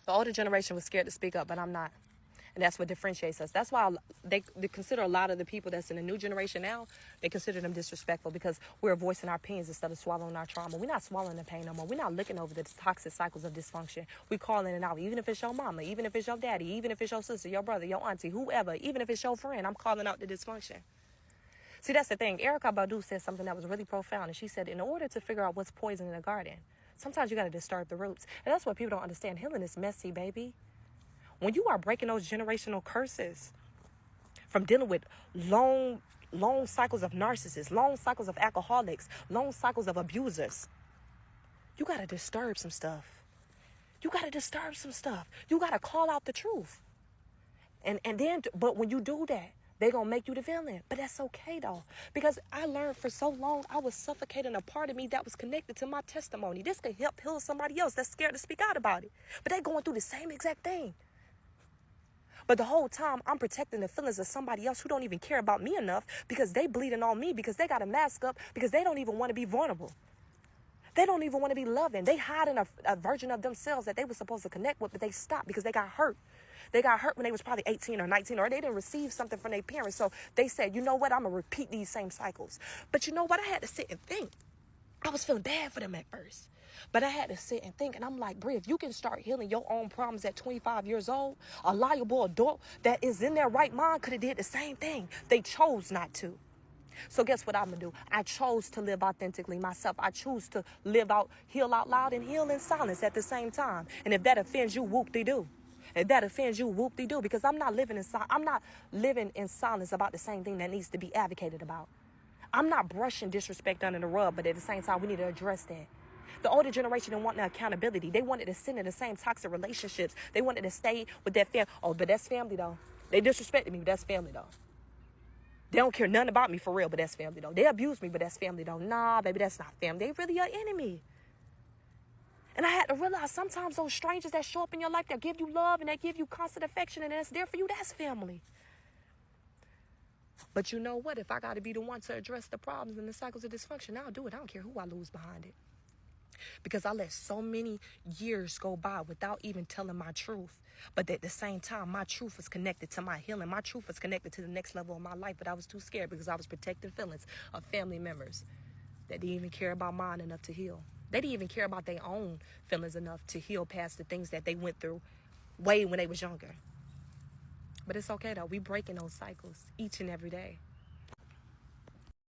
The older generation was scared to speak up, but I'm not. And that's what differentiates us. That's why they consider a lot of the people that's in the new generation now, they consider them disrespectful because we're voicing our opinions instead of swallowing our trauma. We're not swallowing the pain no more. We're not looking over the toxic cycles of dysfunction. We're calling it out. Even if it's your mama, even if it's your daddy, even if it's your sister, your brother, your auntie, whoever, even if it's your friend, I'm calling out the dysfunction. See, that's the thing. Erykah Badu said something that was really profound. And she said, in order to figure out what's poison in a garden, sometimes you got to disturb the roots. And that's what people don't understand. Healing is messy, baby. When you are breaking those generational curses from dealing with long cycles of narcissists, long cycles of alcoholics, long cycles of abusers, you got to disturb some stuff. You got to disturb some stuff. You got to call out the truth. But when you do that, they're going to make you the villain. But that's okay, though. Because I learned for so long, I was suffocating a part of me that was connected to my testimony. This could help heal somebody else that's scared to speak out about it. But they're going through the same exact thing. But the whole time, I'm protecting the feelings of somebody else who don't even care about me enough because they bleeding on me, because they got a mask up, because they don't even want to be vulnerable. They don't even want to be loving. They hiding a version of themselves that they were supposed to connect with, but they stopped because they got hurt. They got hurt when they was probably 18 or 19, or they didn't receive something from their parents. So they said, you know what, I'm going to repeat these same cycles. But you know what? I had to sit and think. I was feeling bad for them at first. But I had to sit and think. And I'm like, Brie, if you can start healing your own problems at 25 years old, a liable adult that is in their right mind could have did the same thing. They chose not to. So guess what I'm going to do? I chose to live authentically myself. I choose to live out, heal out loud and heal in silence at the same time. And if that offends you, whoop-de-doo. If that offends you, whoop-de-doo. Because I'm not living in silence about the same thing that needs to be advocated about. I'm not brushing disrespect under the rug, but at the same time, we need to address that. The older generation didn't want no accountability. They wanted to sit in the same toxic relationships. They wanted to stay with that family. Oh, but that's family, though. They disrespected me, but that's family, though. They don't care nothing about me for real, but that's family, though. They abuse me, but that's family, though. Nah, baby, that's not family. They really your enemy. And I had to realize sometimes those strangers that show up in your life, that give you love and that give you constant affection and that's there for you, that's family. But you know what? If I got to be the one to address the problems and the cycles of dysfunction, I'll do it. I don't care who I lose behind it. Because I let so many years go by without even telling my truth. But at the same time, my truth was connected to my healing. My truth was connected to the next level of my life. But I was too scared because I was protecting feelings of family members that didn't even care about mine enough to heal. They didn't even care about their own feelings enough to heal past the things that they went through way when they was younger. But it's okay, though. We breaking those cycles each and every day.